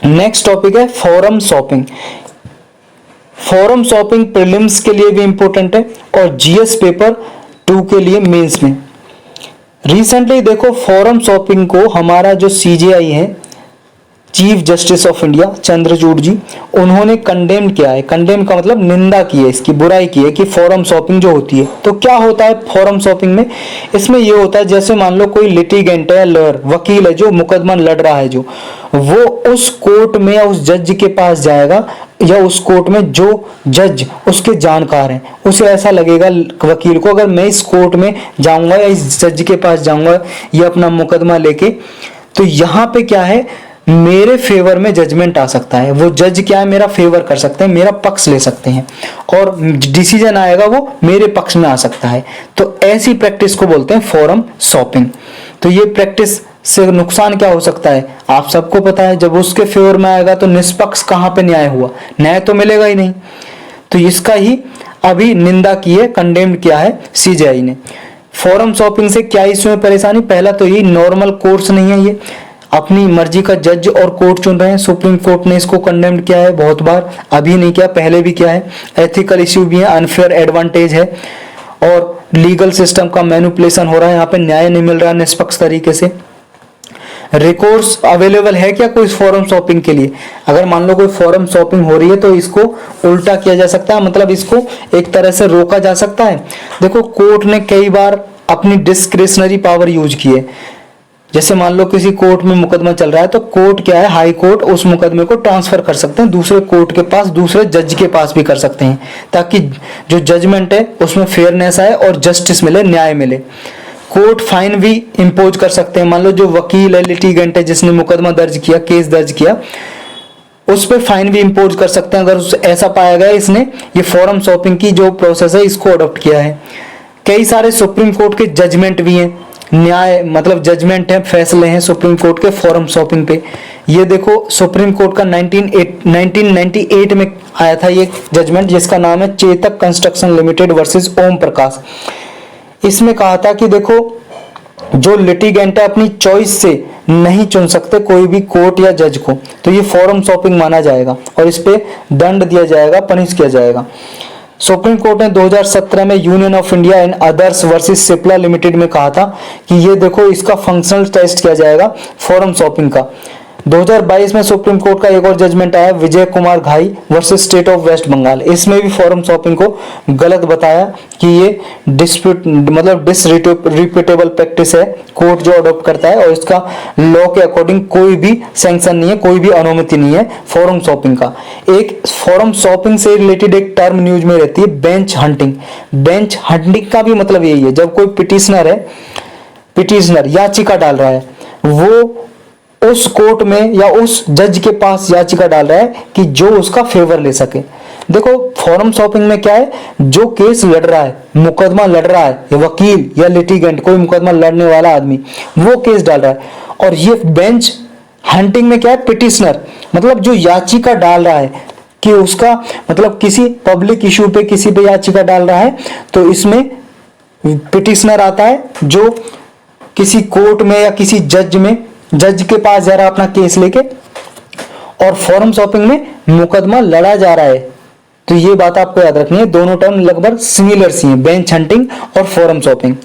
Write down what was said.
Next topic है forum shopping. Forum shopping prelims के लिए भी इंपॉर्टेंट है और जीएस पेपर 2 के लिए मेंस में। रिसेंटली देखो फोरम शॉपिंग को हमारा जो सीजेआई है, chief justice of India Chandrachud ji, उन्होंने कंडेम किया है। कंडेम का मतलब निंदा की है, इसकी बुराई की है कि फोरम शॉपिंग जो होती है। तो क्या होता है फोरम शॉपिंग में? इसमें ये होता है जैसे मान लो कोई लिटिगेंट है, लॉयर वकील है जो मुकदमा लड़ रहा है, जो वो उस कोर्ट में या उस जज के पास जाएगा या उस कोर्ट में जो जज उसके जानकार हैं, उसे ऐसा लगेगा वकील को, अगर मैं इस कोर्ट में जाऊंगा या इस जज के पास जाऊंगा ये अपना मुकदमा लेके, तो यहाँ पे क्या है, मेरे फेवर में जजमेंट आ सकता है। वो जज क्या है, मेरा फेवर कर सकते हैं, मेरा पक्ष ले सकते हैं और डिसीजन आएगा वो मेरे पक्ष में आ सकता है। तो ऐसी प्रैक्टिस को बोलते हैं फोरम शॉपिंग। तो ये प्रैक्टिस से नुकसान क्या हो सकता है, आप सबको पता है। जब उसके फेवर में आएगा तो निष्पक्ष कहां पे न्याय हुआ, न्याय तो मिलेगा ही नहीं। तो इसका ही अभी निंदा की है, कंडेम्ड किया है सीजेआई ने। फोरम शॉपिंग से क्या इसमें परेशानी? पहला तो ये नॉर्मल कोर्स नहीं है, ये अपनी मर्जी का जज और कोर्ट चुन रहे हैं। सुप्रीम कोर्ट ने इसको कंडेम किया है बहुत बार, अभी नहीं किया, पहले भी किया है। एथिकल इश्यू भी है, अनफेयर एडवांटेज है और लीगल सिस्टम का मैनिपुलेशन हो रहा है, यहाँ पे न्याय नहीं मिल रहा है निष्पक्ष तरीके से। रिकोर्स अवेलेबल है क्या कोई फोरम शॉपिंग के लिए? अगर मान लो कोई फोरम शॉपिंग हो रही है तो इसको उल्टा किया जा सकता है, मतलब इसको एक तरह से रोका जा सकता है। देखो कोर्ट ने कई बार अपनी डिस्क्रिशनरी पावर यूज की है। जैसे मान लो किसी कोर्ट में मुकदमा चल रहा है तो कोर्ट क्या है, हाई कोर्ट उस मुकदमे को ट्रांसफर कर सकते हैं दूसरे कोर्ट के पास, दूसरे जज के पास भी कर सकते हैं, ताकि जो जजमेंट है उसमें फेयरनेस आए और जस्टिस मिले, न्याय मिले। कोर्ट फाइन भी इंपोज कर सकते हैं। मान लो जो वकील है, लिटिगेंट है, जिसने मुकदमा दर्ज किया, केस दर्ज किया, उस पर फाइन भी इंपोज कर सकते हैं अगर ऐसा पाया गया इसने ये फोरम शॉपिंग की जो प्रोसेस है इसको अडॉप्ट किया है। कई सारे सुप्रीम कोर्ट के जजमेंट भी हैं, न्याय मतलब जजमेंट है, फैसले हैं सुप्रीम कोर्ट के फोरम शॉपिंग पे। ये देखो सुप्रीम कोर्ट का 1998 में आया था ये जजमेंट, जिसका नाम है Chetak construction limited versus Om Prakash. इसमें कहा था कि देखो जो लिटिगेंट है अपनी चॉइस से नहीं चुन सकते कोई भी कोर्ट या जज को, तो ये फोरम शॉपिंग माना जाएगा और इस पे दंड दिया जाएगा, पनिश किया जाएगा। सुप्रीम कोर्ट ने 2017 में union of India and others versus Cipla limited में कहा था कि ये देखो इसका फंक्शनल टेस्ट किया जाएगा फोरम शॉपिंग का। 2022 में सुप्रीम कोर्ट का एक और जजमेंट आया, Vijay Kumar Ghai versus state of West Bengal. इसमें भी फोरम शॉपिंग को गलत बताया कि ये डिस्प्यूट मतलब डिसरिप्यूटेबल प्रैक्टिस है, कोर्ट जो अडॉप्ट करता है और इसका लॉ के अकॉर्डिंग कोई भी सैंक्शन नहीं है, कोई भी अनुमति नहीं है फोरम शॉपिंग का। एक फोरम शॉपिंग से रिलेटेड एक टर्म न्यूज में रहती है, बेंच हंटिंग। बेंच हंटिंग का भी मतलब यही है, जब कोई पिटिशनर याचिका डाल रहा है, वो उस कोर्ट में या उस जज के पास याचिका डाल रहा है कि जो उसका फेवर ले सके। देखो फोरम शॉपिंग में क्या है, जो केस लड़ रहा है, मुकदमा लड़ रहा है, या वकील या लिटिगेंट कोई मुकदमा लड़ने वाला आदमी वो केस डाल रहा है। और ये बेंच हंटिंग में क्या है, पिटिशनर मतलब जो याचिका डाल रहा है कि उसका मतलब किसी पब्लिक इशू पे किसी पे याचिका डाल रहा है, तो इसमें पिटिशनर आता है जो किसी कोर्ट में या किसी जज के पास जा रहा है अपना केस लेके, और फोरम शॉपिंग में मुकदमा लड़ा जा रहा है। तो ये बात आपको याद रखनी है, दोनों टर्म लगभग सिमिलर सी हैं, बेंच हंटिंग और फोरम शॉपिंग।